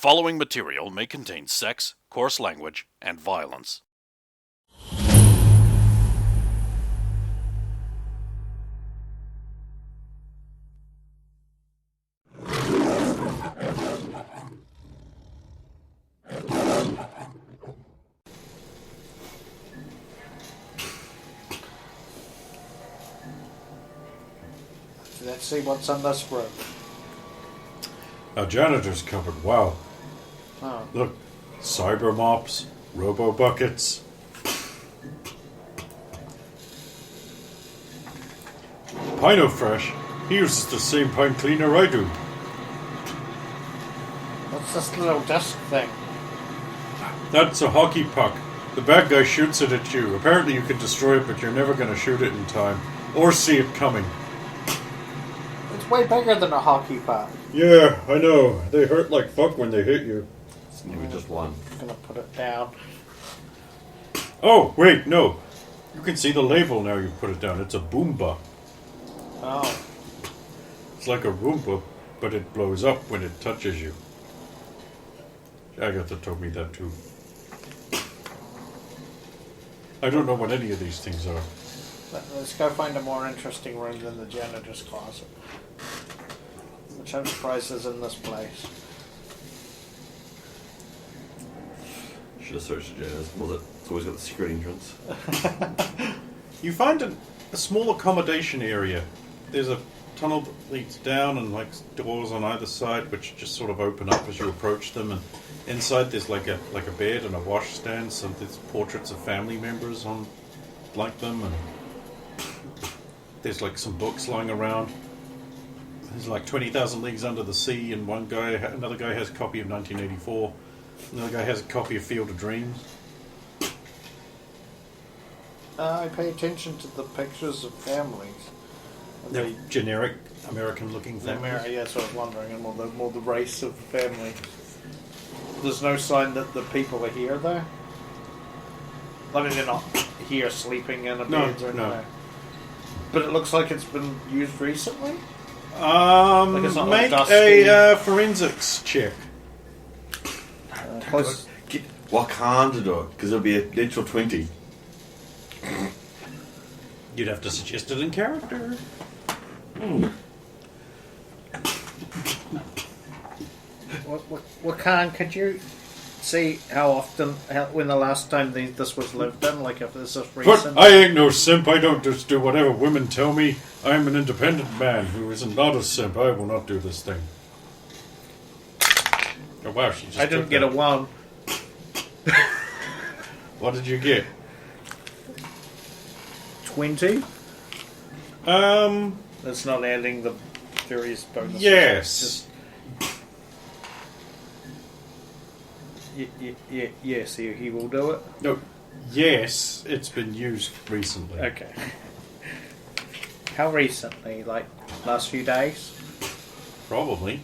following material may contain sex, coarse language, and violence. Let's see what's on this room. A janitor's cupboard, wow. Oh. Look, cyber mops, robo buckets. Pino Fresh, he uses the same pine cleaner I do. What's this little disc thing? That's a hockey puck. The bad guy shoots it at you. Apparently you can destroy it, but you're never going to shoot it in time. Or see it coming. It's way bigger than a hockey puck. Yeah, I know. They hurt like fuck when they hit you. It's never just one. I'm gonna put it down. Oh, wait, no. You can see the label now you put it down. It's a Boomba. Oh. It's like a Roomba, but it blows up when it touches you. Agatha told me that too. I don't know what any of these things are. Let's go find a more interesting room than the janitor's closet. Which I'm surprised is in this place. Should have searched the janitor's closet. It's always got the secret entrance. You find a small accommodation area. There's a tunnel that leads down and like doors on either side which just sort of open up as you approach them, and inside there's like a bed and a washstand, so there's portraits of family members on like them, and there's like some books lying around. There's like 20,000 Leagues Under the Sea, and another guy has a copy of 1984. Another guy has a copy of Field of Dreams. I pay attention to the pictures of families. They're generic American-looking The families. yeah, that's what I was wondering, and more the race of the family. There's no sign that the people are here, though? I mean, they're not here sleeping in a bed or anything. No. But it looks like it's been used recently? Like it's not make dusty. a forensics check. Close. Get Wakanda to do it, because it'll be a natural 20. You'd have to suggest it in character. What kind could you see how often, when the last time this was lived in? Like, if this is recent? But I ain't no simp. I don't just do whatever women tell me. I am an independent man who is not a simp. I will not do this thing. Oh wow, she just I didn't get a 1. What did you get? 20? That's not adding the various bonuses. Yes. Yes, he will do it. No. Yes, it's been used recently. Okay. How recently? Like last few days? Probably.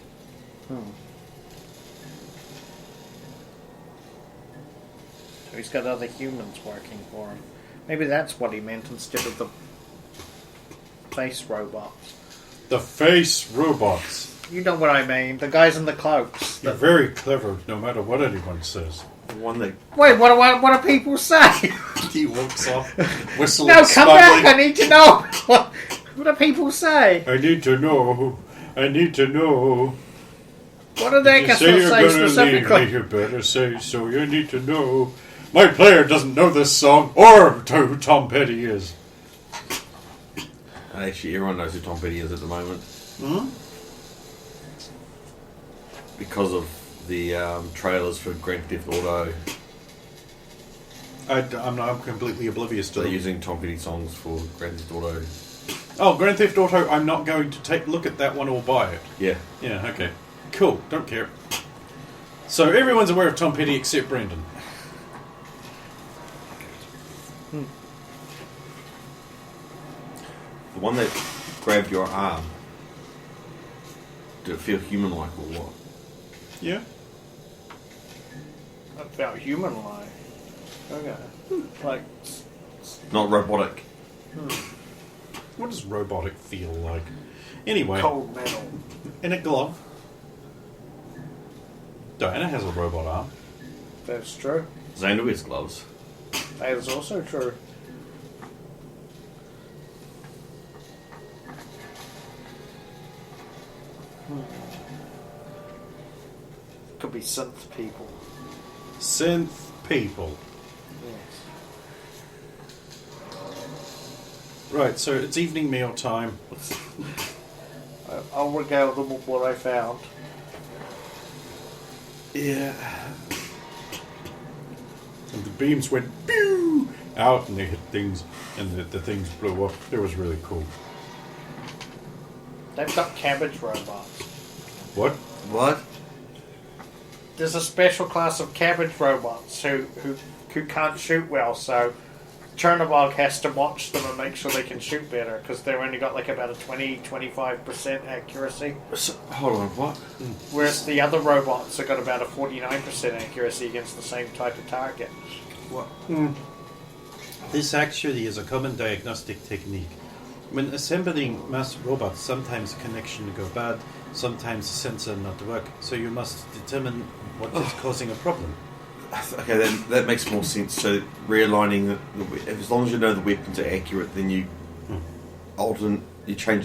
So he's got other humans working for him. Maybe that's what he meant instead of the face robots. The face robots. You know what I mean. The guys in the cloaks. You're very clever, no matter what anyone says. The one that Wait, what do people say? He walks off, whistling. No, come back. I need to know. What do people say? I need to know. I need to know. What do they You say you're say gonna specifically? leave me, you better say so. You need to know. My player doesn't know this song or who Tom Petty is. actually everyone knows who Tom Petty is at the moment. Because of the trailers for Grand Theft Auto. I'm completely oblivious to They're them. using Tom Petty songs for Grand Theft Auto. Oh, Grand Theft Auto, I'm not going to take a look at that one or buy it. Yeah. Yeah, okay. Cool, don't care. So everyone's aware of Tom Petty except Brandon. The one that grabbed your arm, did it feel human-like or what? Yeah? That felt human-like. Okay. Like... Not robotic. What does robotic feel like? Anyway. Cold metal. In a glove. Diana has a robot arm. That's true. Xander wears gloves. That is also true. Could be synth people. Synth people. Yes. Right, so it's evening meal time. I'll regale them with what I found. Yeah. And the beams went pew out and they hit things and the things blew up. It was really cool. They've got cabbage robots. What? What? There's a special class of cabbage robots who can't shoot well, so Chernobog has to watch them and make sure they can shoot better because they've only got like about a 20-25% accuracy. So, hold on, what? Whereas the other robots have got about a 49% accuracy against the same type of target. What? This actually is a common diagnostic technique. When assembling mass robots, sometimes connection go bad, sometimes sensor not work, so you must determine what is causing a problem. Okay, then that makes more sense. So realigning as long as you know the weapons are accurate, then you you change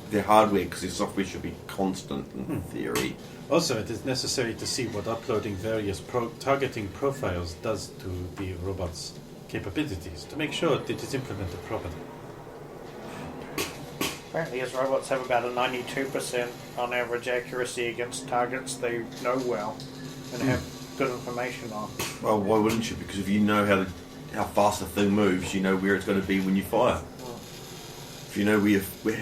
their hardware because their software should be constant in theory. Also, it is necessary to see what uploading various targeting profiles does to the robot's capabilities to make sure that it is implemented properly. Apparently his robots have about a 92% on average accuracy against targets they know well and have good information on. Well, why wouldn't you? Because if you know how fast the thing moves, you know where it's going to be when you fire. If you know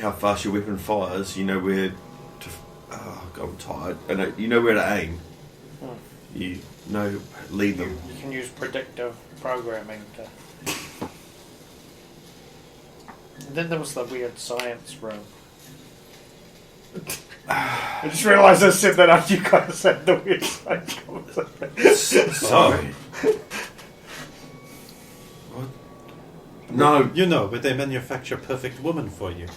how fast your weapon fires, you know where to. Oh, God, I'm tired. You know where to aim. You know, lead them. You can use predictive programming to. And then there was the weird science room. I just realised I said that after you guys said the weird science conversation. Sorry. What? No. You know, but they manufacture perfect woman for you.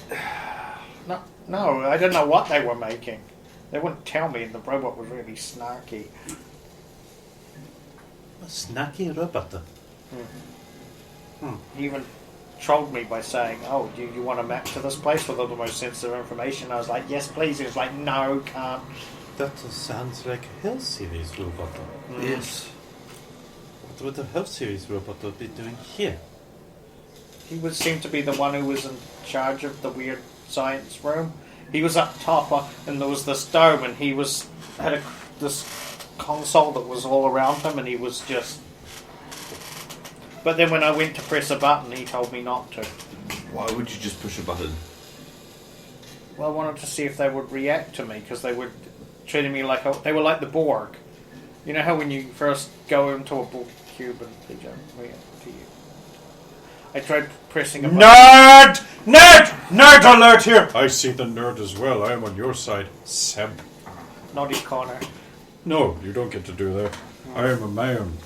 No, I don't know what they were making. They wouldn't tell me, and the robot was really snarky. A snacky robot. He even trolled me by saying, "Oh, do you want a map to this place with all the most sensitive information?" I was like, "Yes, please." He was like, "No, can't." That sounds like a Hell Series robot. Yes. What would the Hell Series robot be doing here? He would seem to be the one who was in charge of the weird science room. He was up top, and there was this dome, and he had this console that was all around him, and he was just. But then when I went to press a button, he told me not to. Why would you just push a button? Well, I wanted to see if they would react to me, because they were treating me like they were like the Borg. You know how when you first go into a Borg cube and they don't react to you? I tried pressing a button. Nerd! Nerd! Nerd alert here! I see the nerd as well. I am on your side. Seb. Naughty Connor. No, you don't get to do that. I am a man.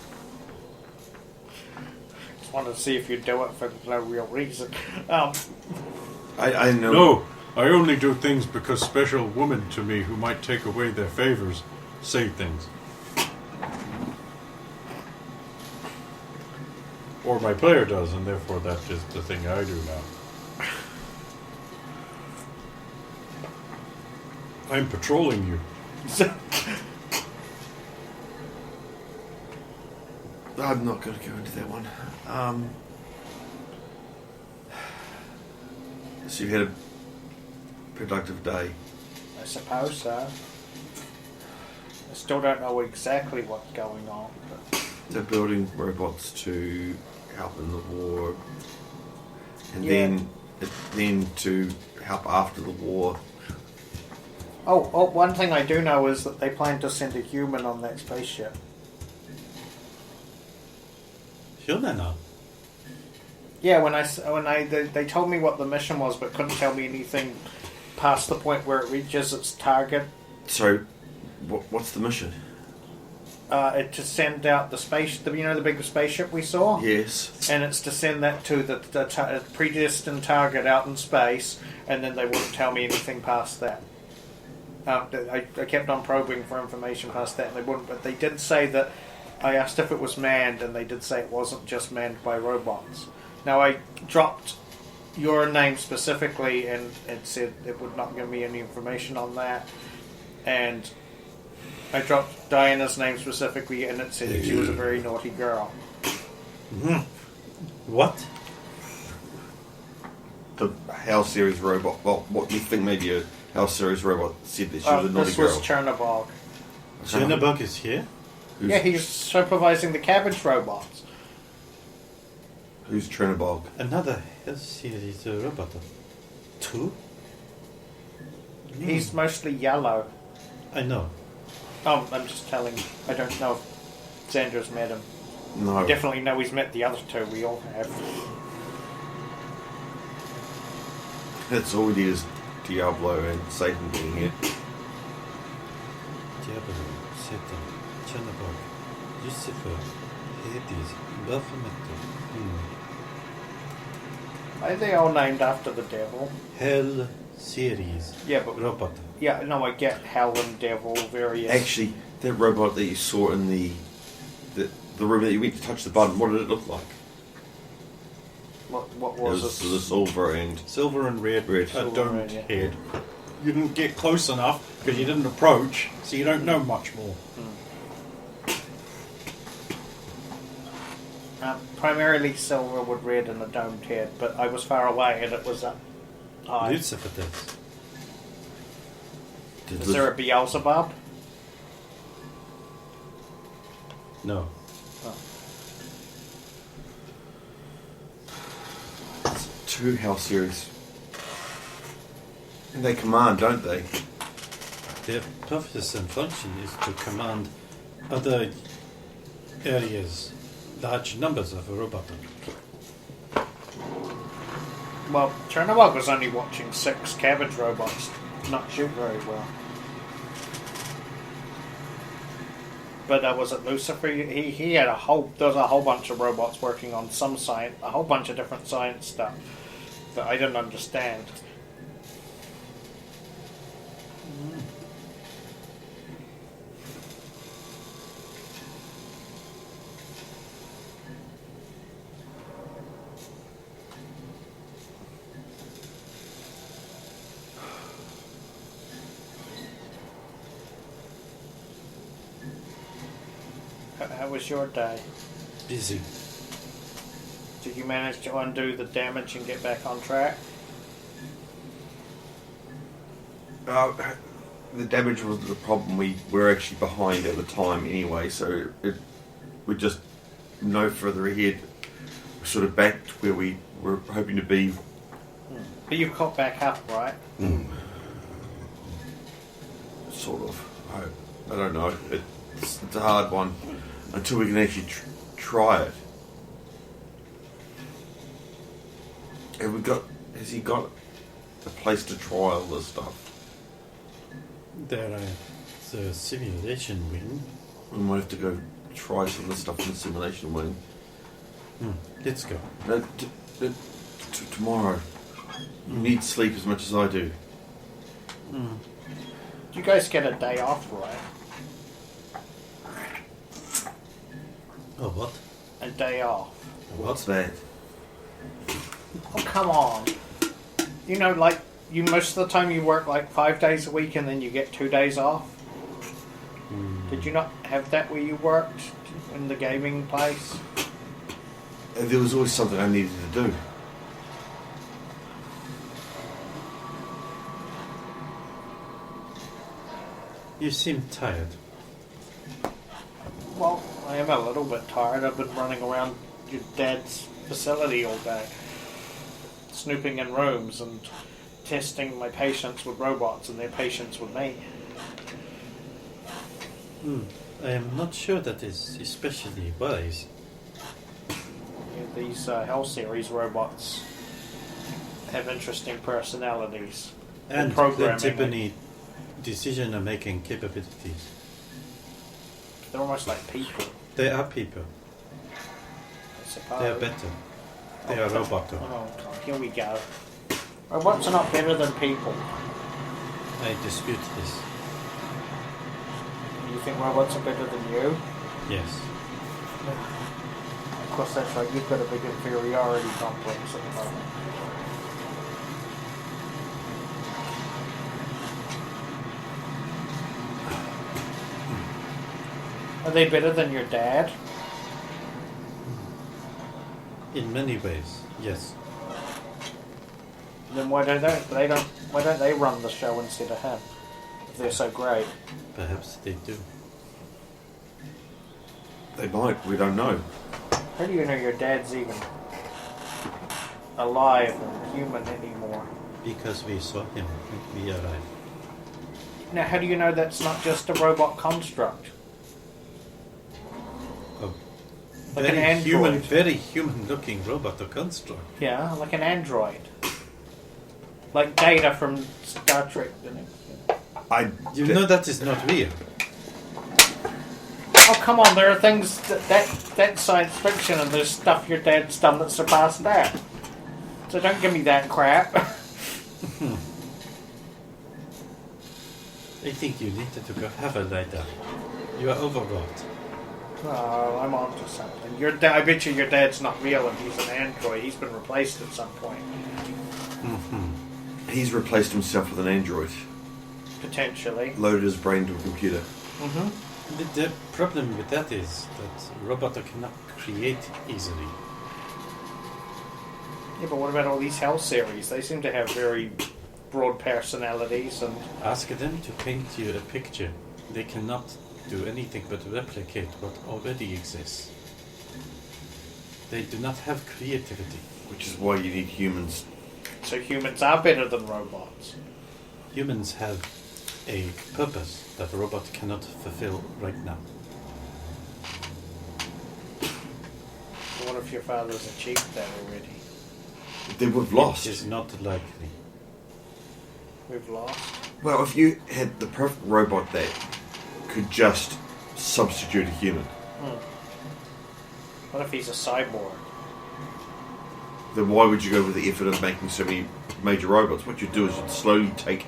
Just wanted to see if you'd do it for no real reason. I know. No, I only do things because special women to me who might take away their favors say things. Or my player does, and therefore that is the thing I do now. I'm patrolling you. I'm not going to go into that one. So you had a productive day. I suppose so. I still don't know exactly what's going on. But They're building robots to help in the war, and Yeah. then to help after the war. Oh, one thing I do know is that they plan to send a human on that spaceship. Human now. Yeah, they told me what the mission was, but couldn't tell me anything past the point where it reaches its target. So, what's the mission? To send out the the big spaceship we saw? Yes. And it's to send that to the predestined target out in space, and then they wouldn't tell me anything past that. I kept on probing for information past that, and they wouldn't. But they did say that I asked if it was manned, and they did say it wasn't just manned by robots. Now I dropped your name specifically, and it said it would not give me any information on that. And I dropped Diana's name specifically, and it said that she was a very naughty girl. Mm-hmm. What? The House series robot. Well, what do you think? Maybe a House series robot said that she was a naughty this girl. was Chernobog. Chernobog is here? Yeah, he's supervising the cabbage robots. Who's Chernobog? Another series robot. 2? He's mostly yellow. I know. Oh, I'm just telling you. I don't know if Xander's met him. No. I definitely know he's met the other two. We all have. That's all it is. Diablo and Satan being here. Diablo, Satan, Chernobog, Lucifer, Hades, Baphomet. Are they all named after the devil? Hell series. Yeah, but robot. yeah, no, I get hell and devil various. Actually, that robot that you saw in the room that you went to touch the button, what did it look like? What It was was it? the silver and Silver and red. Red. A Silver domed and red, head. You didn't get close enough because you didn't approach, so you don't know much more. Primarily silver with red and a domed head, but I was far away and it was up high. Lucifer does. Is there a Beelzebub? No. Oh. two House series? And they command, don't they? Their purpose and function is to command other areas, large numbers of robots. Well, Chernobog was only watching 6 cabbage robots not shoot very well. But was it Lucifer? He had there was a whole bunch of robots working on some science, a whole bunch of different science stuff that I didn't understand. How was your day? Busy. Did you manage to undo the damage and get back on track? The damage was the problem. We were actually behind at the time anyway, so we're just no further ahead. We're sort of back to where we were hoping to be. But you caught back up, right? Sort of. I don't know. It's a hard one until we can actually try it. Has he got a place to try all this stuff? There the simulation wing. We might have to go try some of the stuff in the simulation wing. Let's go. No, tomorrow. You need sleep as much as I do. Do you guys get a day off, right? Oh, what? A day off. What's that? Oh, come on. You know, like, you most of the time you work like 5 days a week and then you get 2 days off. Did you not have that where you worked in the gaming place? There was always something I needed to do. You seem tired. Well, I am a little bit tired. I've been running around your dad's facility all day, snooping in rooms and testing my patience with robots and their patience with me. I am not sure that is especially wise. Yeah, these Hell Series robots have interesting personalities. And programming. Tiffany decision-making capabilities. They're almost like people, They are people. I suppose. They are better. They are robots. Oh, here we go. Robots are not better than people. I dispute this. think robots are better than you? Yes. Of course, that's right. You've got a big inferiority complex at the moment. Are they better than your dad? In many ways, yes. Then why don't they run the show instead of him? If they're so great. Perhaps they do. They might. We don't know. How do you know your dad's even alive and human anymore? Because we saw him when we arrived. Now, how do you know that's not just a robot construct? Like an android. Very human-looking robot or construct. Yeah, like an android. Like Data from Star Trek. You know that is not real. Oh, come on, there are things that's science fiction and there's stuff your dad's done that surpassed that. So don't give me that crap. I think you needed to go have a lie down. You are overwrought. Oh, I'm onto something. I bet you your dad's not real and he's an android. He's been replaced at some point. Mm-hmm. He's replaced himself with an android. Potentially. Loaded his brain to a computer. Mm-hmm. The problem with that is that robots cannot create easily. Yeah, but what about all these Hell series? They seem to have very broad personalities and... Ask them to paint you a picture. They cannot do anything but replicate what already exists. They do not have creativity. Which is why you need humans. So humans are better than robots. Humans have a purpose that a robot cannot fulfill right now. So what if your father's achieved that already? Then we've lost. It is not likely. We've lost? Well, if you had the perfect robot that could just substitute a human, What if he's a cyborg? then why would you go with the effort of making so many major robots? What you'd do is you'd slowly take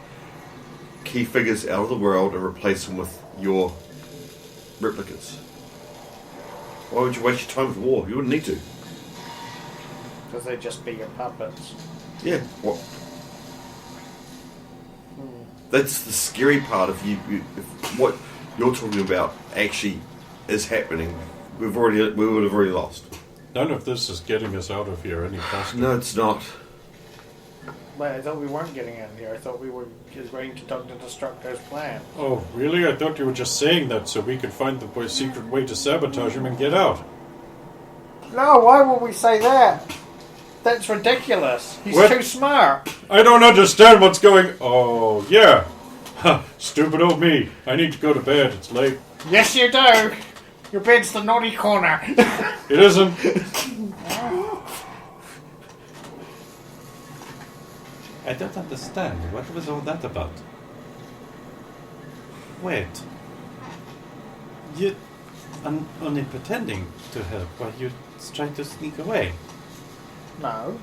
key figures out of the world and replace them with your replicas. Why would you waste your time with war? You wouldn't need to. Because they'd just be your puppets. Yeah. What? That's the scary part. If what you're talking about actually is happening, we would have already lost. None of this is getting us out of here any faster. No, it's not. But I thought we weren't getting out of here. I thought we were agreeing to Dr. Destructo's plan. Oh, really? I thought you were just saying that so we could find the secret way to sabotage him and get out. No, why would we say that? That's ridiculous. He's What? too smart. I don't understand what's going... Oh, yeah. Huh, stupid old me. I need to go to bed. It's late. Yes, you do. Your bed's the naughty corner. It isn't. I don't understand. What was all that about? Wait. You only pretending to help while you try to sneak away. No.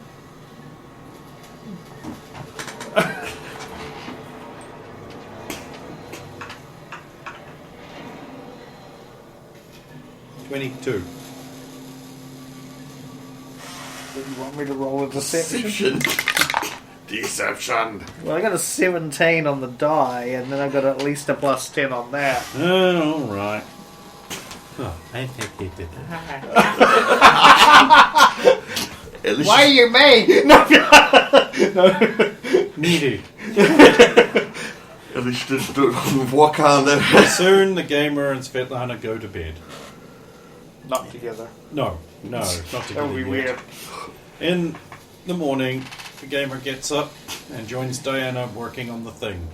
$22. Do you want me to roll a deception? Deception. Well, I got a 17 on the die, and then I got at least a plus 10 on that. Oh, all right. Oh, I think they did At least Why are you me? No. Needy. At least you didn't do it on Wakanda. Soon the gamer and Svetlana go to bed. Not together. No, not together. That would be yet. weird. In the morning, the gamer gets up and joins Diana working on the thing.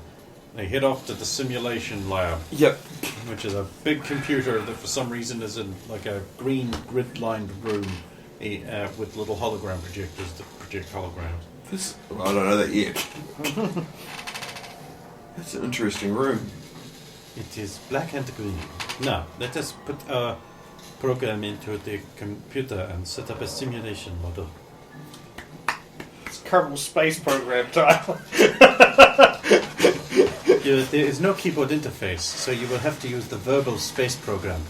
They head off to the simulation lab, Yep. which is a big computer that for some reason is in like a green grid-lined room with little hologram projectors that project holograms. I don't know that yet. That's an interesting room. It is black and green. Now, let us put a program into the computer and set up a simulation model. It's Kerbal Space Program time. There is no keyboard interface, so you will have to use the verbal space program.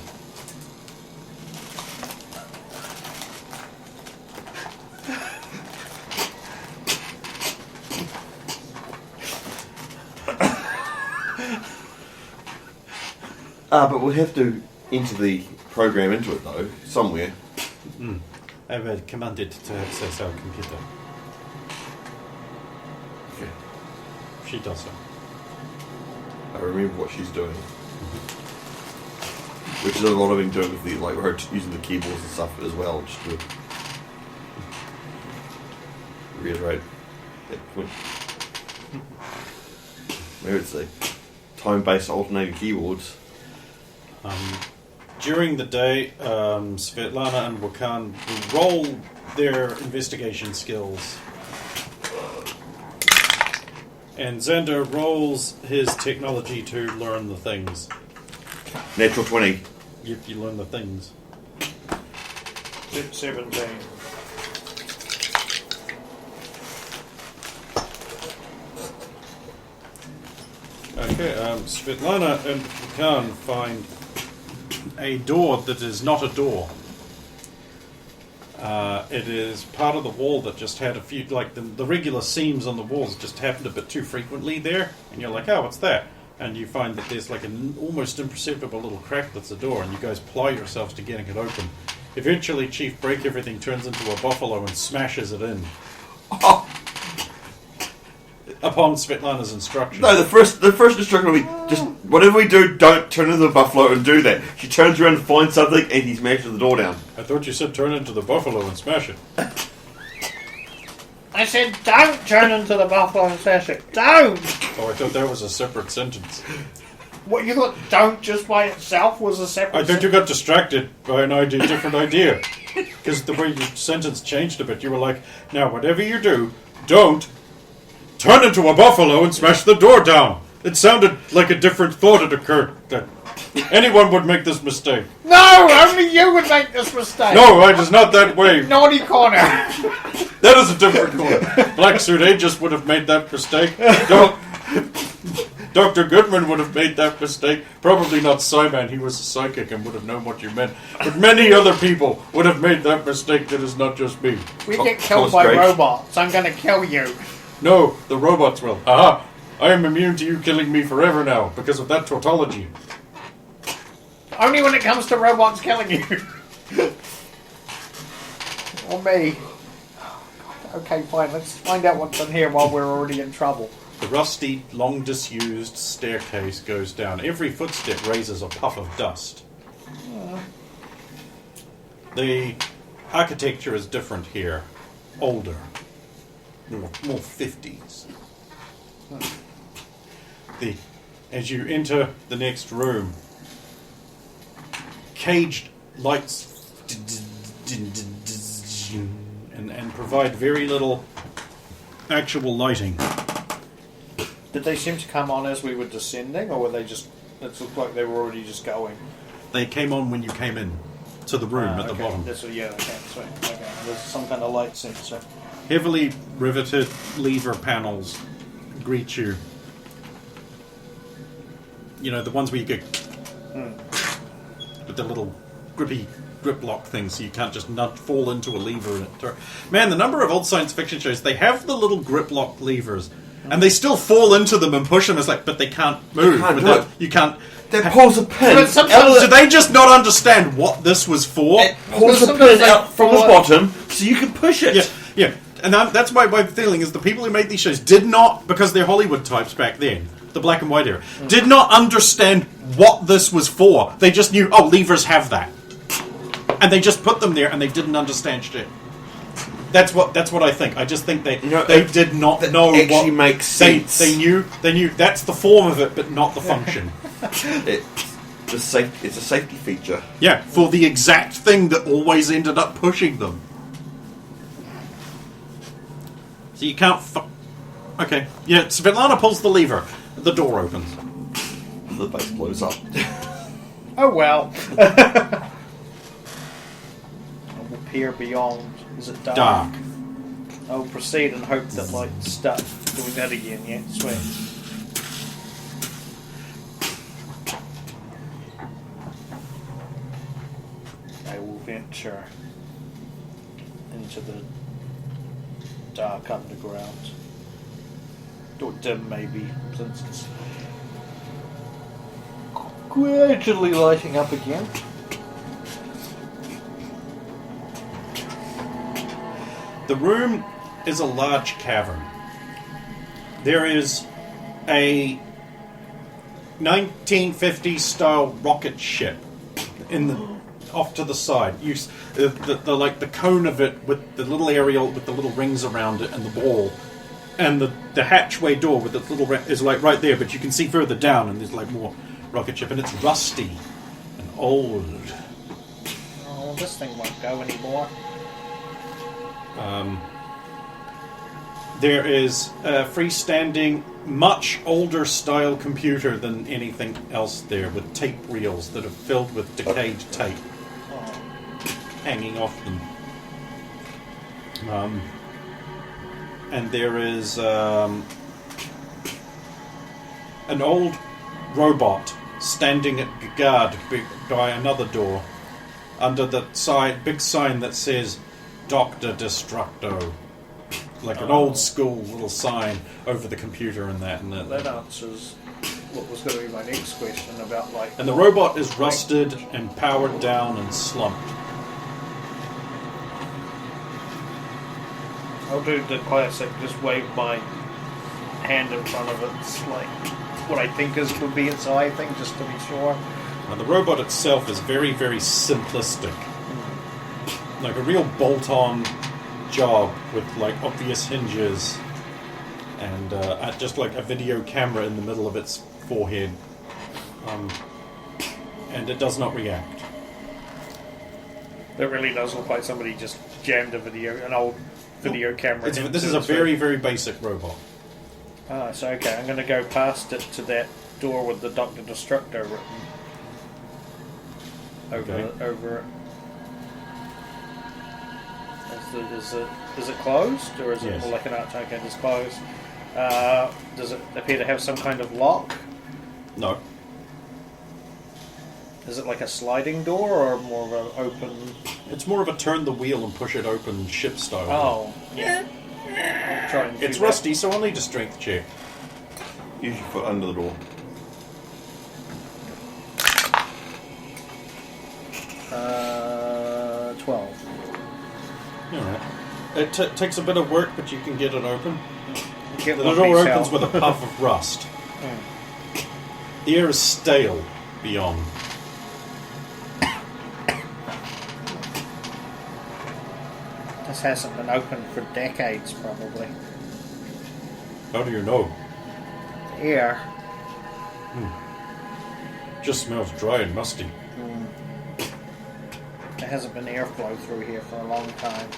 But we'll have to enter the program into it, though, somewhere. I will command it to access our computer. Okay. She does so. I remember what she's doing. Which is a lot of him doing with the, like, her using the keyboards and stuff as well, just to reiterate that point. Maybe it's the time-based alternating keyboards. During the day, Svetlana and Wakan will roll their investigation skills. And Xander rolls his technology to learn the things. Natural 20. You learn the things. 17. Okay, Svetlana and Wakan find a door that is not a door. It is part of the wall that just had a few, like the regular seams on the walls just happened a bit too frequently there, and you're like, oh, what's that? And you find that there's like an almost imperceptible little crack that's the door, and you guys ply yourselves to getting it open. Eventually, Chief Break Everything turns into a buffalo and smashes it in. Oh. Upon Svetlana's instruction. No, the first instruction will be just whatever we do, don't turn into the buffalo and do that. She turns around and finds something, and he smashes the door down. I thought you said turn into the buffalo and smash it. I said don't turn into the buffalo and smash it. Don't! Oh, I thought that was a separate sentence. What, you thought don't just by itself was a separate I think you got distracted by an different idea. Because the way your sentence changed a bit, you were like, now whatever you do, don't turn into a buffalo and smash the door down. It sounded like a different thought had occurred, that anyone would make this mistake. No! Only you would make this mistake! No, it is not that way. Naughty corner! That is a different corner. Black Suit Aegis would have made that mistake. Dr. Goodman would have made that mistake. Probably not Simon, he was a psychic and would have known what you meant. But many other people would have made that mistake. That is not just me. We get killed by robots. I'm gonna kill you. No, the robots will. Aha! I am immune to you killing me forever now because of that tautology. Only when it comes to robots killing you. Or me. Okay, fine. Let's find out what's in here while we're already in trouble. The rusty, long-disused staircase goes down. Every footstep raises a puff of dust. The architecture is different here. Older. More 50s. As you enter the next room, caged lights and provide very little actual lighting. Did they seem to come on as we were descending, or were they just... It looked like they were already just going? They came on when you came in to the room at the bottom. Yeah, okay, sweet. Okay, there's some kind of light sensor. Heavily riveted lever panels greet you. You know, the ones where you get with the little grip lock thing, so you can't just fall into a lever and it turns. Man, the number of old science fiction shows, they have the little grip lock levers, and they still fall into them and push them. It's like, but they can't move. You can't. That pulls a pin. Do they just not understand what this was for? It pulls a pin out from the bottom so you can push it. Yeah. And that's my feeling is the people who made these shows did not, because they're Hollywood types back then, the black and white era, did not understand what this was for. They just knew, oh, levers have that. And they just put them there and they didn't understand shit. That's what I think. I just think they did not know what actually makes sense. They knew that's the form of it, but not the function. It's a safety feature. Yeah, for the exact thing that always ended up pushing them. So you can't. Okay. Yeah, Svetlana pulls the lever. The door opens. The base blows up. Oh well. I will peer beyond. Is it dark? Dark. I'll proceed and hope that, like, start doing that again, yeah? Sweet. I will venture into the dark underground. Or dim, maybe, since it's gradually lighting up again. The room is a large cavern. There is a 1950s style rocket ship in the off to the side. The cone of it with the little aerial with the little rings around it and the ball, and the hatchway door with the little is like right there. But you can see further down, and there's like more rocket ship, and it's rusty and old. Oh, this thing won't go anymore. There is a freestanding, much older style computer than anything else there, with tape reels that are filled with decayed tape hanging off them. And there is an old robot standing at guard by another door under the big sign that says Dr. Destructo. Like an old school little sign over the computer and that. That answers what was going to be my next question about like... And the robot is rusted and powered down and slumped. I'll do the classic, just wave my hand in front of it. It's like what I think would be its eye thing, just to be sure. And the robot itself is very, very simplistic. Like a real bolt-on job with like obvious hinges and just like a video camera in the middle of its forehead. And it does not react. That really does look like somebody just jammed an old video camera. This is a very, very basic robot. Ah, so okay, I'm going to go past it to that door with the Dr. Destructo written over it. Is it closed, or is it more like an art token? It's closed. Does it appear to have some kind of lock? No. Is it like a sliding door, or more of an open... It's more of a turn the wheel and push it open ship style. Oh, yeah. I'll try and do It's that. rusty, so I'll need a strength check. Use your foot under the door. 12. Alright. It takes a bit of work, but you can get it open. Get The one door piece opens out. with a puff of rust. The air is stale beyond. This hasn't been open for decades, probably. How do you know? Air. Just smells dry and musty. There hasn't been airflow through here for a long time.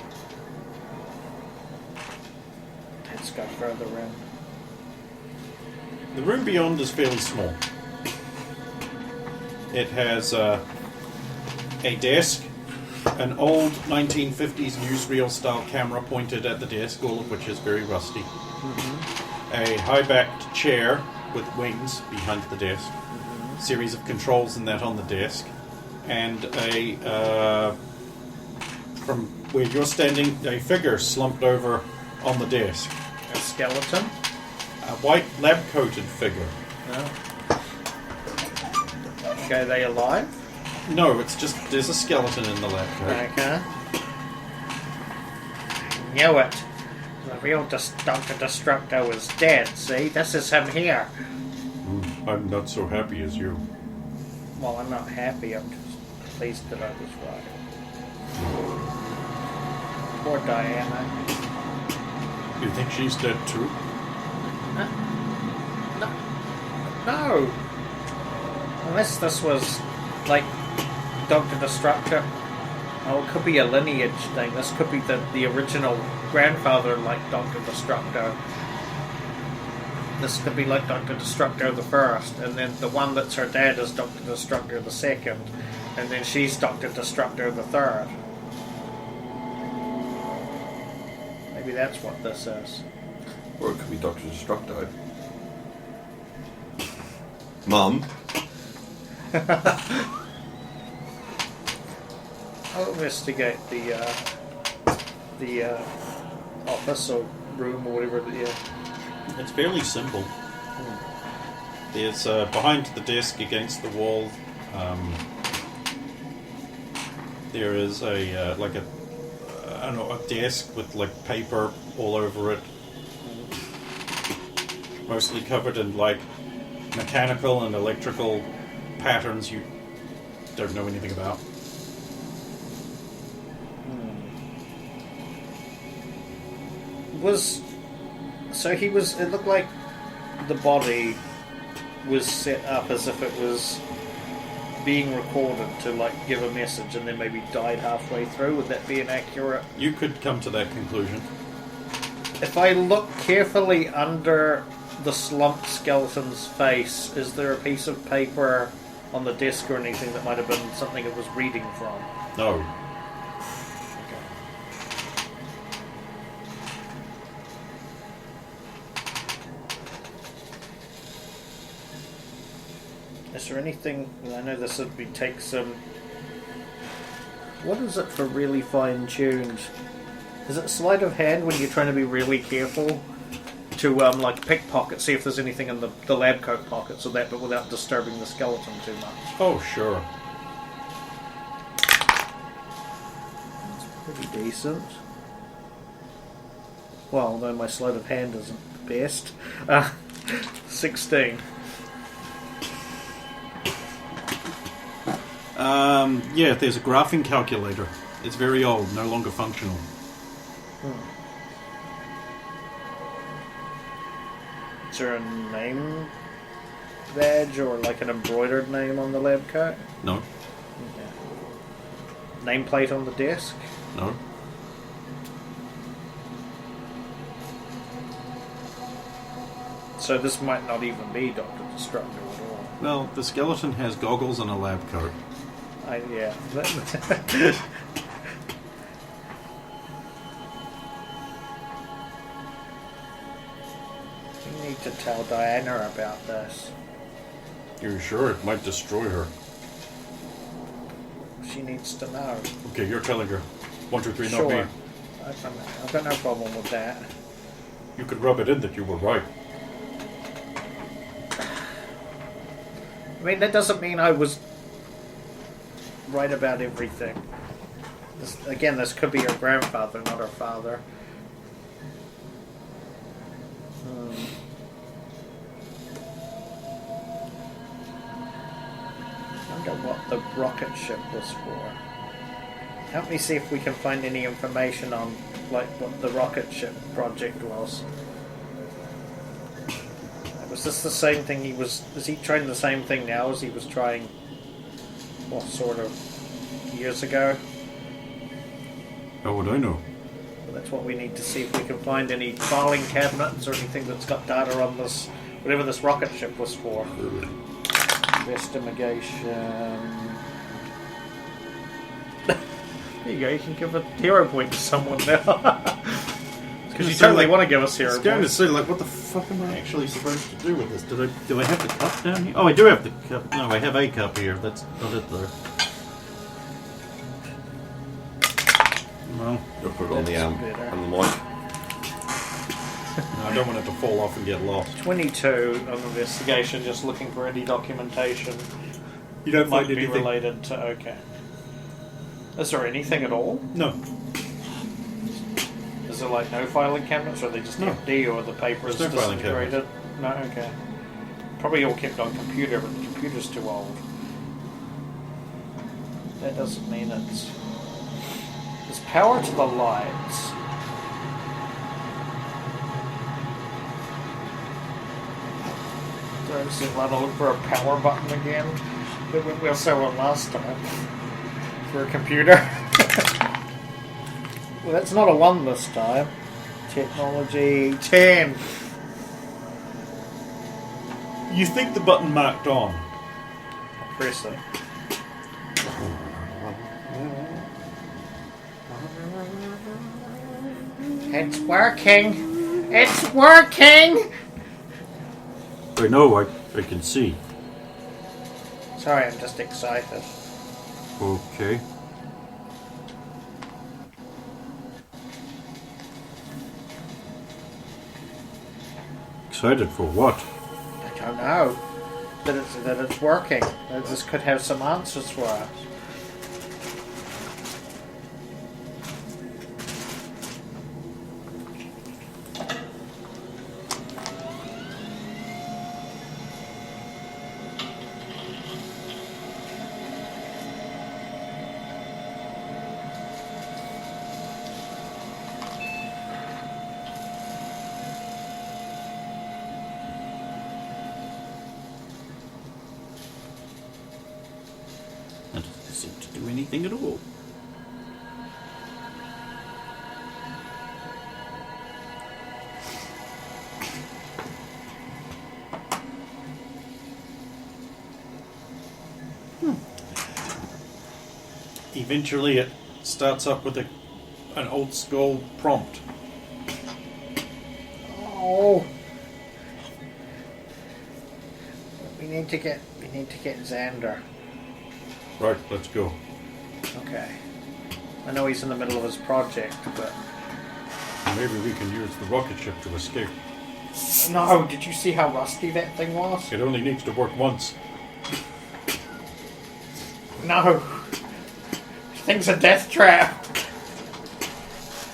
Let's go further in. The room beyond is fairly small. It has a desk, an old 1950s newsreel style camera pointed at the desk, all of which is very rusty. A high-backed chair with wings behind the desk. Series of controls and that on the desk. And from where you're standing, a figure slumped over on the desk. A skeleton? A white lab-coated figure. Okay, are they alive? No, it's just there's a skeleton in the lab coat. Okay. Knew it. The real Dr. Destructo is dead, see? This is him here. I'm not so happy as you. Well, I'm not happy, I'm just pleased that I was right. Poor Diana. You think she's dead too? No! Unless this was, like, Dr. Destructor. Oh, it could be a lineage thing. This could be the original grandfather like Dr. Destructo. This could be like Dr. Destructo the First, and then the one that's her dad is Dr. Destructo the Second, and then she's Dr. Destructo the Third. Maybe that's what this is. Or it could be Dr. Destructo. Mum? I'll investigate the office or room or whatever. It's fairly simple. There's behind the desk against the wall. There is a desk with like paper all over it, mostly covered in like mechanical and electrical patterns you don't know anything about. It looked like the body was set up as if it was being recorded to like give a message and then maybe died halfway through. Would that be inaccurate? You could come to that conclusion. If I look carefully under the slumped skeleton's face, is there a piece of paper on the desk or anything that might have been something it was reading from? No. Is there anything... I know this would take some... What is it for really fine-tuned? Is it sleight of hand when you're trying to be really careful to like pickpocket, see if there's anything in the lab coat pockets or that, but without disturbing the skeleton too much? Oh, sure. That's pretty decent. Well, although my sleight of hand isn't the best. 16. Yeah, there's a graphing calculator. It's very old, no longer functional. Is there a name badge or like an embroidered name on the lab coat? No. Okay. Nameplate on the desk? No. So this might not even be Dr. Destructor at all. Well, the skeleton has goggles and a lab coat. Yeah. We need to tell Diana about this. You're sure it might destroy her? She needs to know. Okay, you're telling her. 1, 2, 3, Sure. not me. I've got no problem with that. You could rub it in that you were right. I mean, that doesn't mean I was right about everything. This could be her grandfather, not her father. I wonder what the rocket ship was for. Help me see if we can find any information on like what the rocket ship project was. Was this the same thing is he trying the same thing now as he was trying, what, sort of years ago? How would I know? Well, that's what we need to see if we can find any filing cabinets or anything that's got data on this, whatever this rocket ship was for. Investigation. There you go, you can give a hero point to someone now. Because you totally want to give us hero I was going to points. say, like, what the fuck am I actually supposed to do with this? Do I have the cup down here? Oh, I do have the cup. No, I have a cup here. That's not it, though. Well, You'll put it on the better. on the mic. no, I don't want it to fall off and get lost. 22 of investigation, just looking for any documentation You don't might find be anything? related to. Okay. Is there anything at all? No. Is there like no filing cabinets, or are they just No. empty, or the paper is There's no filing disintegrated? No, okay. Probably all kept on computer, but the computer's too old. That doesn't mean it's. There's power to the lights. So I just want to look for a power button again. We'll sell one last time for a computer. Well, that's not a 1 this time. Technology 10. You think the button marked on? Press it. It's working. It's working. I know, I can see. Sorry, I'm just excited. Okay. Excited for what? I don't know. That it's working. That this could have some answers for us. That doesn't seem to do anything at all. Eventually, it starts up with an old school prompt. Oh. We need to get Xander. Right, let's go. Okay. I know he's in the middle of his project, but Maybe we can use the rocket ship to escape. no. Did you see how rusty that thing was? It only needs to work once. No. Thing's a death trap.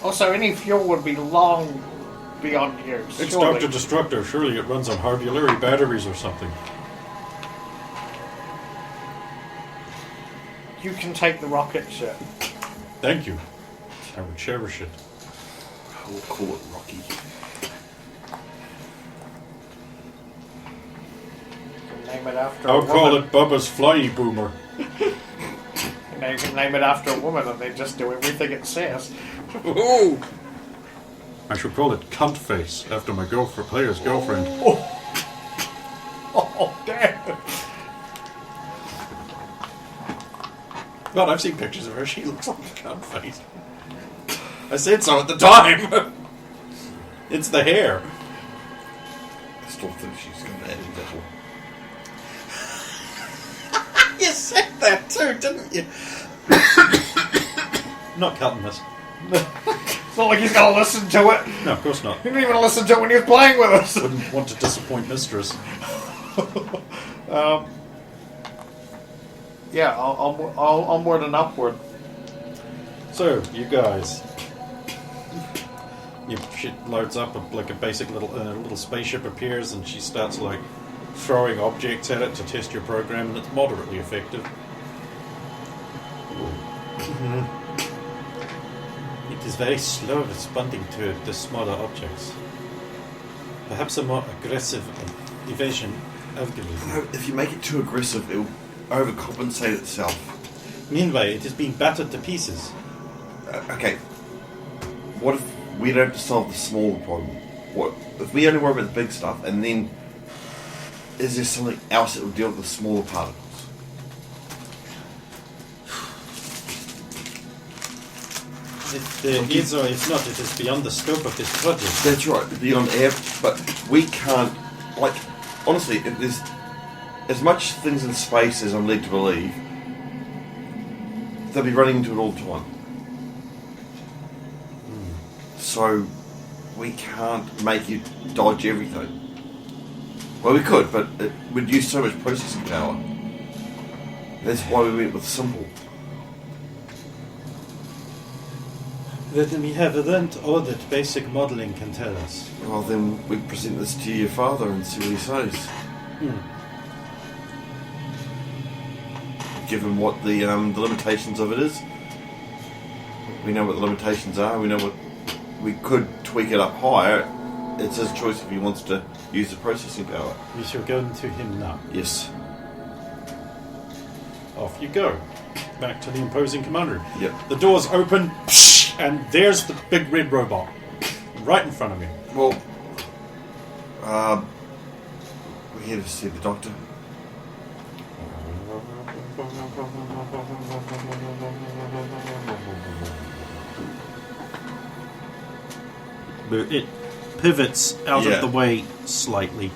Also, any fuel would be long beyond use. It's surely. Dr. Destructor. Surely it runs on Hardulary batteries or something. You can take the rocket ship. Thank you. I would cherish it. I will call it Rocky. Name it after I'll a call woman. it Bubba's Flyy Boomer. And you can name it after a woman and they just do everything it says. Oh! I should call it Cunt Face after my player's girlfriend. Oh, damn. God, I've seen pictures of her. She looks like a cunt face. I said so at the time. It's the hair. I still think she's going to add a devil. You said that too, didn't you? Not cutting this. It's not like he's going to listen to it. No, of course not. He didn't even listen to it when he was playing with us. Wouldn't want to disappoint Mistress. Yeah, I'll onward and upward. So, you guys. Your shit loads up, like a basic little spaceship appears, and she starts like throwing objects at it to test your program, and it's moderately effective. It is very slow responding to the smaller objects. Perhaps a more aggressive evasion algorithm. No, if you make it too aggressive, it will overcompensate itself. Meanwhile, it is being battered to pieces. Okay. What if we don't have to solve the small problem? What if we only worry about the big stuff, and then is there something else that will deal with the smaller particles? If there is or if not, it is beyond the scope of this project. That's right, beyond air, but we can't, like, honestly, if there's as much things in space as I'm led to believe, they'll be running into it all the time. So, we can't make you dodge everything. Well, we could, but it would use so much processing power. That's why we went with simple. Then we have learned all that basic modeling can tell us. Well, then we present this to your father and see what he says. Given what the limitations of it is, we know what the limitations are. We know what we could tweak it up higher. It's his choice if he wants to use the processing power. We shall go to him now. Yes. Off you go. Back to the imposing commander. Yep. The doors open, and there's the big red robot. Right in front of me. Well, we're here to see the doctor. It pivots out Yeah. of the way slightly.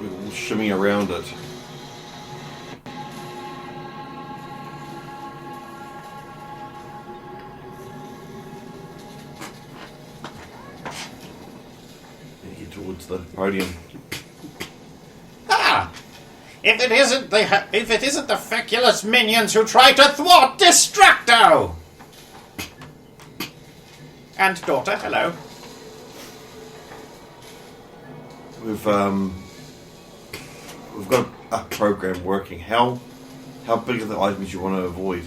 We'll shimmy around it. towards the podium. Ah! If it isn't the feculous minions who try to thwart Destructo! And daughter, hello. We've got a program working. How big are the items you want to avoid?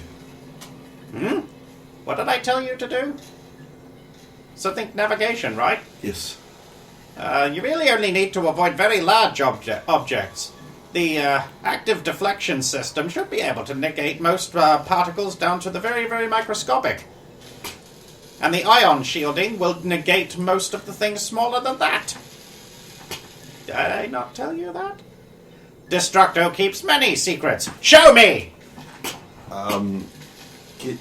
What did I tell you to do? So think navigation, right? Yes. You really only need to avoid very large objects. The active deflection system should be able to negate most particles down to the very, very microscopic. And the ion shielding will negate most of the things smaller than that. Did I not tell you that? Destructo keeps many secrets. Show me! Get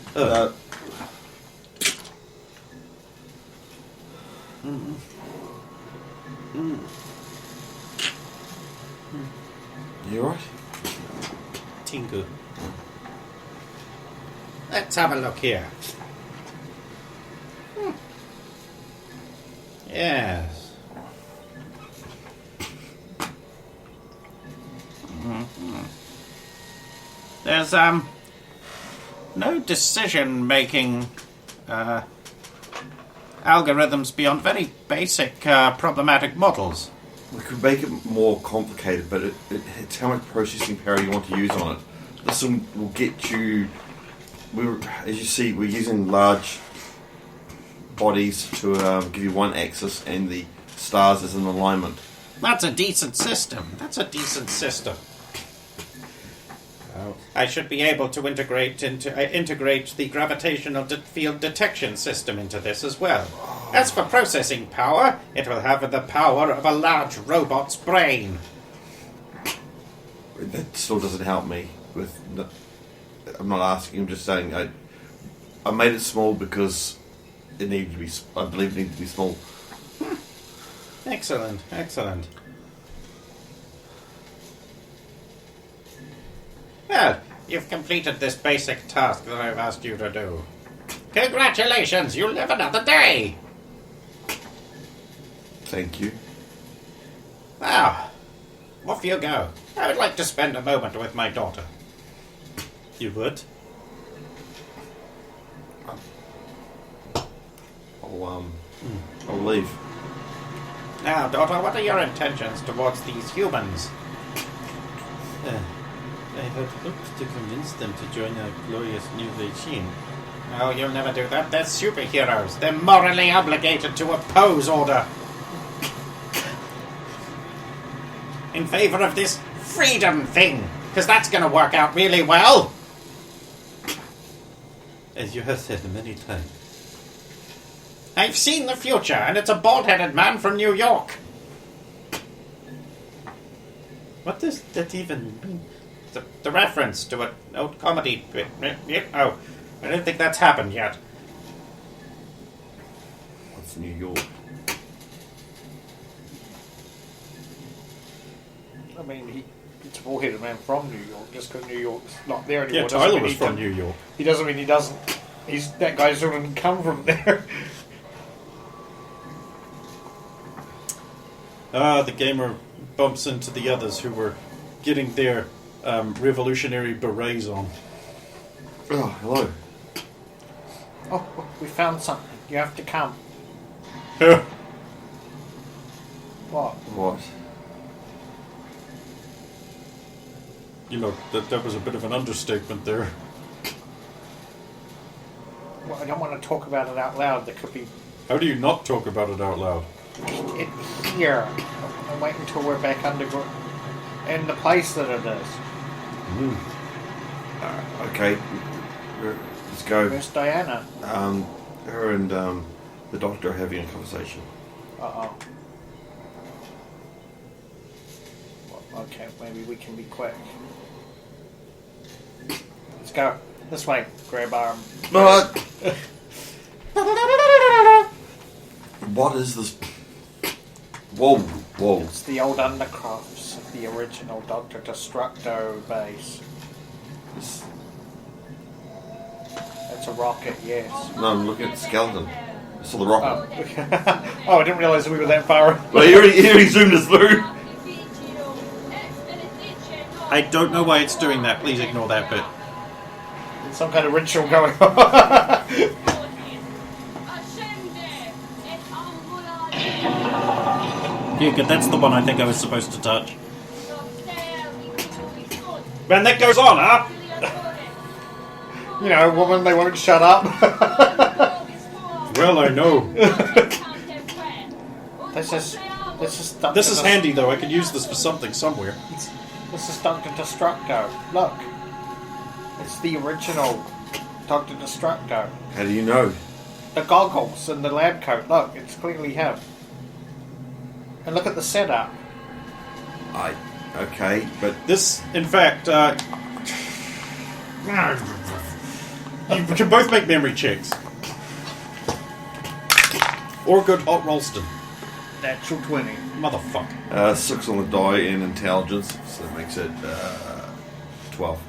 You alright? Tinker. Let's have a look here. Yes. There's no decision-making algorithms beyond very basic problematic models. We could make it more complicated, but it's how much processing power you want to use on it. This one will get you. As you see, we're using large bodies to give you one axis, and the stars as an alignment. That's a decent system. I should be able to integrate the gravitational field detection system into this as well. As for processing power, it will have the power of a large robot's brain. That still doesn't help me. I'm not asking. I'm just saying. I made it small because it needed to be. I believe it needed to be small. Excellent. Well, you've completed this basic task that I've asked you to do. Congratulations, you'll live another day! Thank you. Now, off you go. I would like to spend a moment with my daughter. You would? I'll leave. Now, daughter, what are your intentions towards these humans? I had hoped to convince them to join our glorious new regime. No, you'll never do that. They're superheroes. They're morally obligated to oppose order. In favor of this freedom thing, because that's going to work out really well. As you have said many times. I've seen the future, and it's a bald-headed man from New York. What does that even mean? The reference to an old comedy bit. Oh, I don't think that's happened yet. What's New York? I mean, it's a bald-headed man from New York. Just because New York's not there anymore. Yeah, Tyler was from New York. He doesn't mean he doesn't. That guy didn't come from there. The gamer bumps into the others who were getting their revolutionary berets on. Oh, hello. Oh, we found something. You have to come. What? What? You know, that was a bit of an understatement there. Well, I don't want to talk about it out loud. There could be How do you not talk about it out loud? it here. I'll wait until we're back underground in the place that it is. Okay. Let's go. Where's Diana? Her and the doctor are having a conversation. Uh-oh. Well, okay, maybe we can be quick. Let's go. This way. Grab arm. What is this? Whoa. It's the old undercrofts of the original Dr. Destructo base. It's a rocket, yes. No, I'm looking at the skeleton. I saw the rocket. Oh, I didn't realise we were that far. Well, he already zoomed us through. I don't know why it's doing that. Please ignore that bit. Some kind of ritual going on. Yeah, good. That's the one I think I was supposed to touch. Man, that goes on, huh? You know, woman, they won't shut up. Well, I know. This is This is handy, though. I could use this for something somewhere. This is Dr. Destructo. Look. It's the original Dr. Destructo. How do you know? The goggles and the lab coat. Look, it's clearly him. And look at the setup. Okay, but This, in fact, you can both make memory checks. Or good hot Ralston. Natural 20. Motherfucker. 6 on the die in intelligence, so that makes it 12.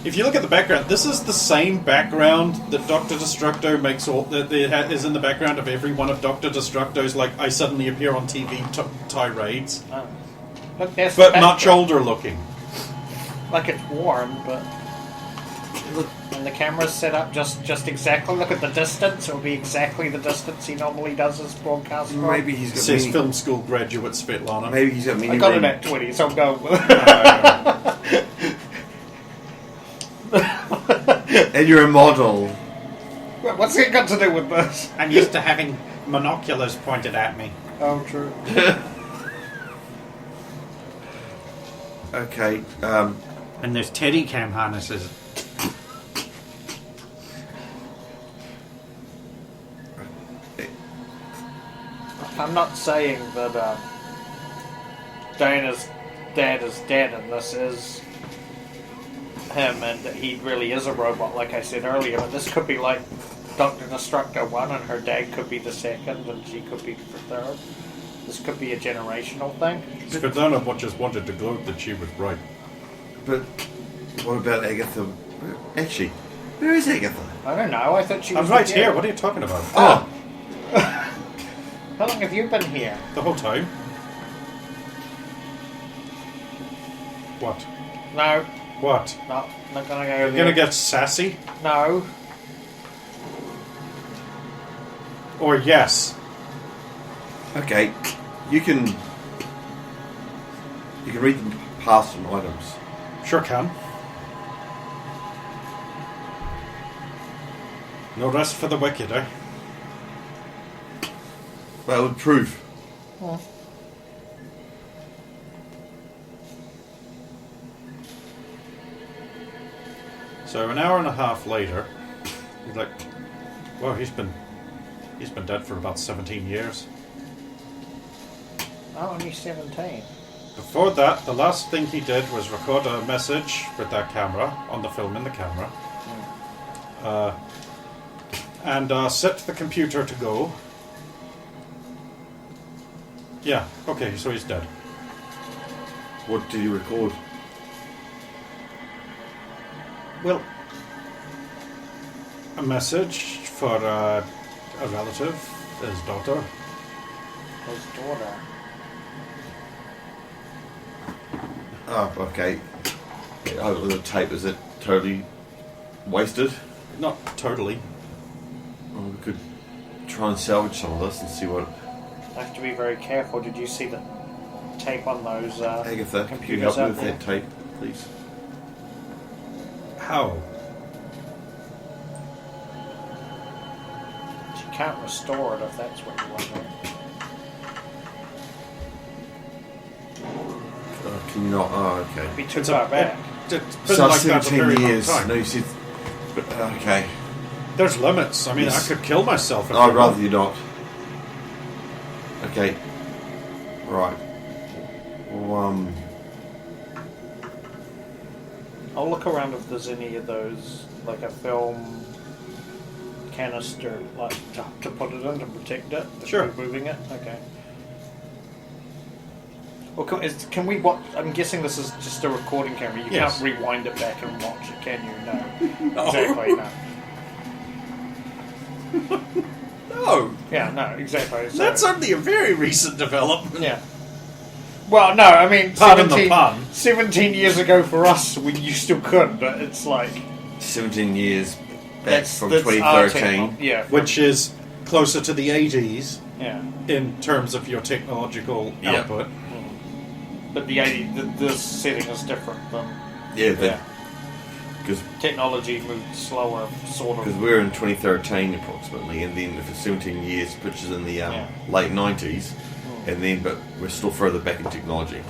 If you look at the background, this is the same background that Dr. Destructo makes all that is in the background of every one of Dr. Destructo's, like, I suddenly appear on TV tirades. Oh. Look, there's But the much background. older looking. Like it's warm, but... Look, and the camera's set up just exactly. Look at the distance. It'll be exactly the distance he normally does as broadcast. Maybe he's got Says mini, film school graduate Svetlana. Maybe he's got mini. I got room. it at 20, so I'm going with it. And you're a model. What's it got to do with this? I'm used to having monoculars pointed at me. Oh, true. Okay. And there's Teddy cam harnesses. I'm not saying that Dana's dad is dead and this is him and that he really is a robot, like I said earlier, but this could be like Dr. Destructo 1 and her dad could be the second and she could be the third. This could be a generational thing. Svetlana just wanted to gloat that she was right. But what about Agatha? Actually, where is Agatha? I don't know, I thought she was I'm right with here. you. What are you talking about? Oh, How long have you been here? The whole time. What? No, What? not gonna go You're there. gonna get sassy? No. Or yes? okay. You can read them past some items. Sure can. No rest for the wicked, eh? That would prove. Oh. So an hour and a half later, he's like, well, he's been dead for about 17 years. Oh, only 17. Before that, the last thing he did was record a message with that camera, on the film in the camera, and set the computer to go. Yeah, okay, so he's dead. What did you record? Well, a message for a relative, his daughter. His daughter. Oh, okay. Oh, the tape, is it totally wasted? Not totally. Well, we could try and salvage some of this and see what... I have to be very careful. Did you see the tape on those Agatha, could you computers help me out with there? that tape, please? How? You can't restore it if that's what you're wondering. Can you not? Oh, okay. It'd be too It's far back. It's been So like that for a 17 very long years. time. No, you said... But, okay. There's limits. I mean, Yes. I could kill myself. If I'd I rather want. you not. Okay. Right. Well, I'll look around if there's any of those, like a film canister, like to put it in to protect it. If Sure. we're moving it. Okay. Well, can we watch? I'm guessing this is just a recording camera. You Yes. can't rewind it back and watch it, can you? No. No. Exactly, no. No, Yeah, no, exactly. So, that's only a very recent development. yeah. Well, no, I mean, Pardon the pun. 17 years ago for us, you still could, but it's like... 17 years back That's, from that's our 2013. yeah. Which is closer to the 80s Yeah. in terms of your technological Yeah. output. But the setting is different than... Yeah, because Technology moved slower, sort of. we're in 2013 approximately, and then if it's 17 years, it puts us in the late 90s, and then but we're still further back in technology.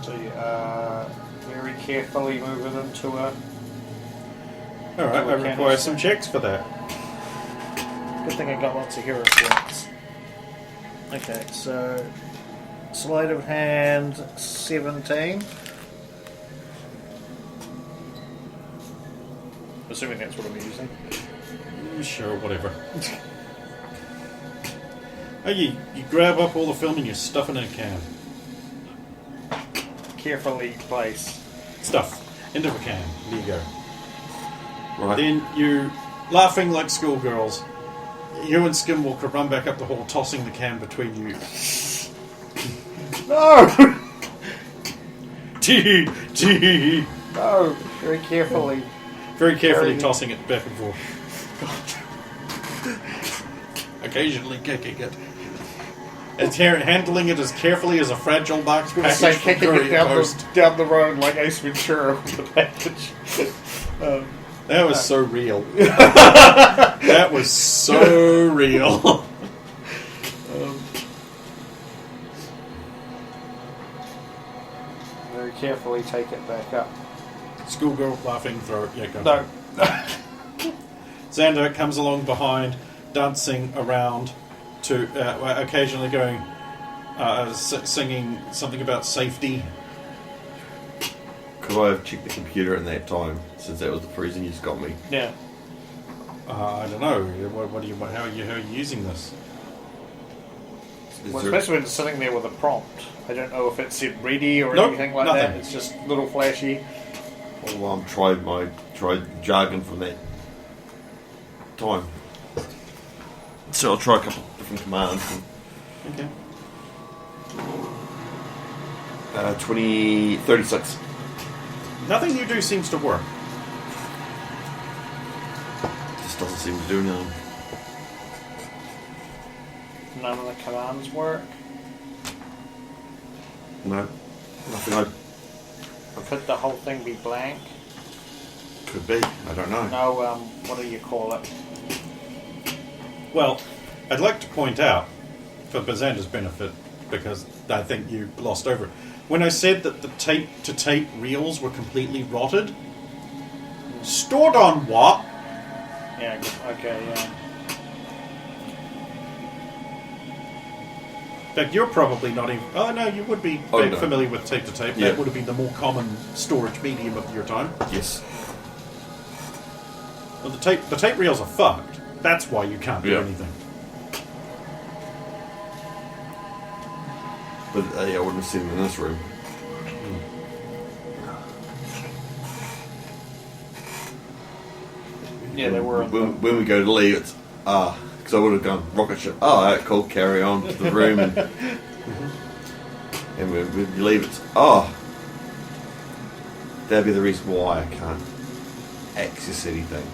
So you very carefully move it into a... Alright, I require some checks for that. Good thing I got lots of hero points. Okay, so... Sleight of hand, 17. Assuming that's what I'm using. Sure, whatever. Oh, you grab up all the film and you stuff it in a can. Carefully place. Stuff. Into a can. There you go. Right. Then you, laughing like schoolgirls, you and Skinwalker run back up the hall, tossing the can between you. No! Tee tee. No! Very carefully. Very carefully Very- tossing it back and forth. Occasionally kicking it. And handling it as carefully as a fragile box I was package say from kicking it Courier Post. down the road like Ace Ventura with the package. That was so real. That was so real. Very carefully take it back up. Schoolgirl laughing, throw it. Yeah, go. No. Xander comes along behind, dancing around to occasionally going, singing something about safety. Could I have checked the computer in that time, since that was the reason you just got me? Yeah. I don't know. How are you using this? Is Well, there- especially when it's sitting there with a prompt. I don't know if it said ready or Nope, anything like nothing. that. It's just little flashy. Well, I'm tried jargon from that time. So I'll try a couple different commands. Okay. 36. Nothing you do seems to work. Just doesn't seem to do anything. None of the commands work. No, nothing. Could the whole thing be blank? Could be. I don't know. No, what do you call it? Well, I'd like to point out, for Bazander's benefit, because I think you glossed over it, when I said that the tape-to-tape reels were completely rotted, stored on what? Yeah, okay, yeah. In fact, you're probably not even... Oh, no, you would be Oh, no. familiar with tape-to-tape. Yeah. That would have been the more common storage medium of your time. Yes. Well, the tape reels are fucked. That's why you can't do Yeah. anything. But I wouldn't have seen them in this room. Yeah, they were. When we go to leave, it's because I would have gone rocket ship. Oh, alright, cool. Carry on to the room, and when you leave, it's that'd be the reason why I can't access anything.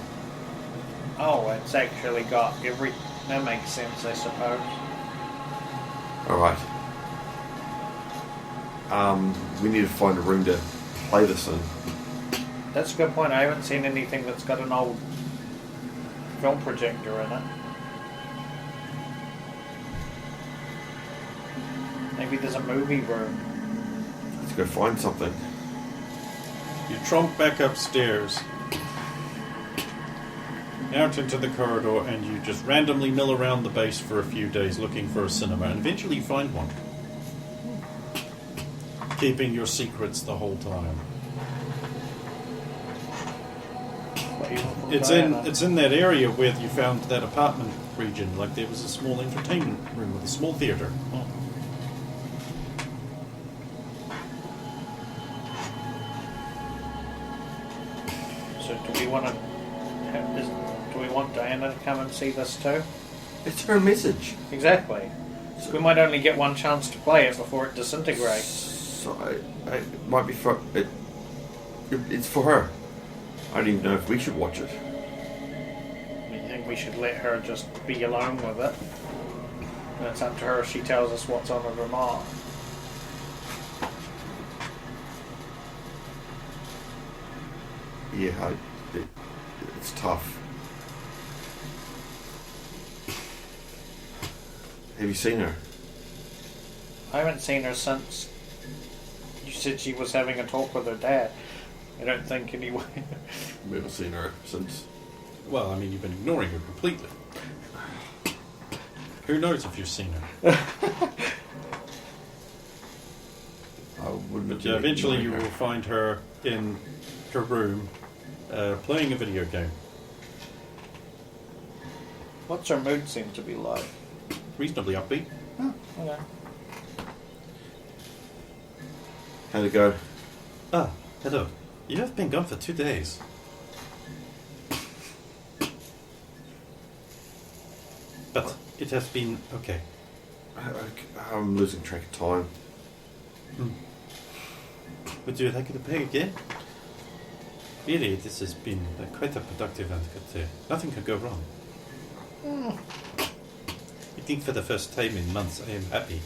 Oh, it's actually got every. That makes sense, I suppose. All right. We need to find a room to play this in. That's a good point. I haven't seen anything that's got an old film projector in it. Maybe there's a movie room. Let's go find something. You tromp back upstairs, out into the corridor, and you just randomly mill around the base for a few days looking for a cinema, and eventually you find one. Keeping your secrets the whole time. It's in that area where you found that apartment region. Like there was a small entertainment room with a small theater. So do we want to? Do we want Diana to come and see this too? It's her message. Exactly. So we might only get one chance to play it before it disintegrates. So it might be for it. It's for her. I don't even know if we should watch it. You think we should let her just be alone with it? And it's up to her if she tells us what's on it or not. Yeah, it's tough. Have you seen her? I haven't seen her since you said she was having a talk with her dad. I don't think anyway. We haven't seen her since. Well, I mean, you've been ignoring her completely. Who knows if you've seen her? I wouldn't have Yeah, been eventually you ignoring will find her in her room playing a video game. What's her mood seem to be like? Reasonably upbeat. Okay. How'd it go? Ah, hello. You have been gone for 2 days. But it has been okay. I'm losing track of time. Would you like to play again? Really, this has been quite a productive and nothing could go wrong. I think for the first time in months I am happy.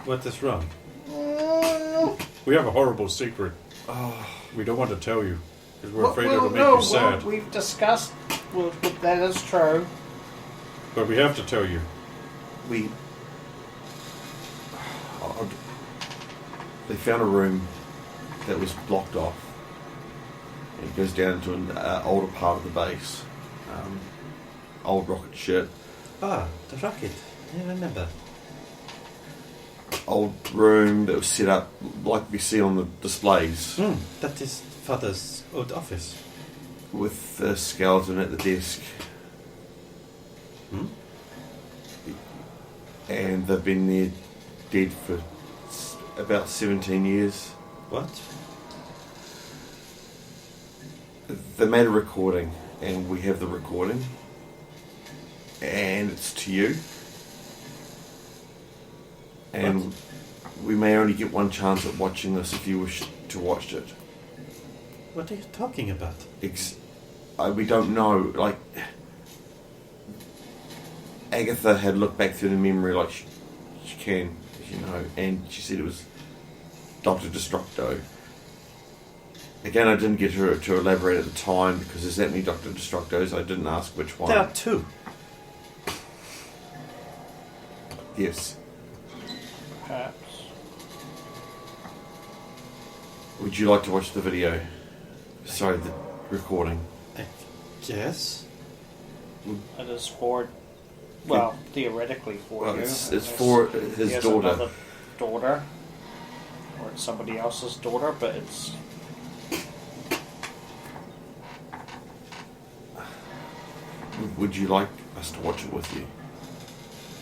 What is wrong? We have a horrible secret. We don't want to tell you because we're afraid it'll make you sad. We've discussed. Well, that is true. But we have to tell you. They found a room that was blocked off. It goes down into an older part of the base. Old rocket ship. Ah, the rocket. I remember. Old room that was set up like we see on the displays. That is Father's old office. With the skeleton at the desk. And they've been there dead for about 17 years. What? They made a recording, and we have the recording. And it's to you. And What? we may only get one chance at watching this if you wish to watch it. What are you talking about? We don't know. Like, Agatha had looked back through the memory like she can, as you know, and she said it was Dr. Destructo. Again, I didn't get her to elaborate at the time because there's that many Dr. Destructos. I didn't ask which one. There are 2. Yes. Perhaps. Would you like to watch the video? Sorry, the recording. Yes. It is for. Well, theoretically for Well, you. it's unless for he his has daughter. another daughter. Or it's somebody else's daughter, but it's. Would you like us to watch it with you?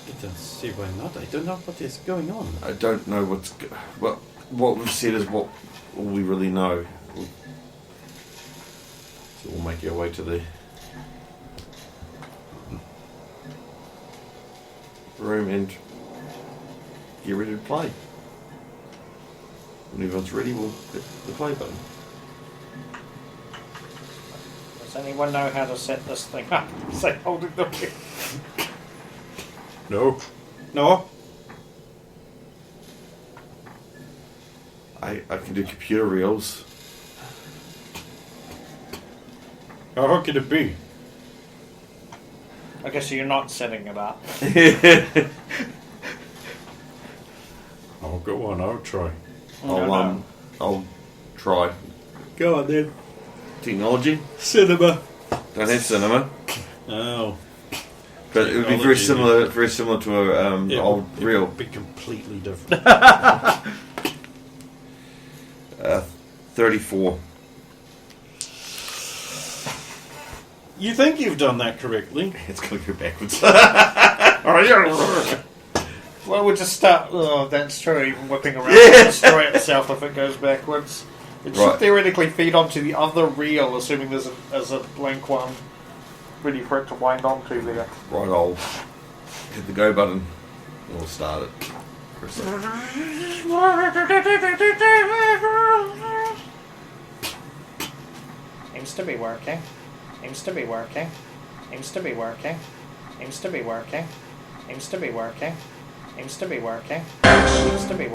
I don't see why not. I don't know what is going on. I don't know what we've said is what all we really know. So we'll make our way to the room and get ready to play. When everyone's ready, we'll hit the play button. Does anyone know how to set this thing up? Say, holding the wheel. No. No. I can do computer reels. How hard can it be? I guess you're not setting it up. Oh, go on. I'll try. I'll try. Go on then. Technology? Cinema. Don't have cinema. Oh. But it would be very similar to a old reel. It would be completely different. 34. You think you've done that correctly? It's going to go backwards. Well, we'll just start. Oh, that's true. Even whipping around will destroy itself if it goes backwards. It Right. should theoretically feed onto the other reel, assuming there's a blank one ready for it to wind onto there. Right, I'll hit the go button. We'll start it. Press it. Seems to be working. Seems to be working. Seems to be working. Seems to be working. Seems to be working. Seems to be working. Seems to be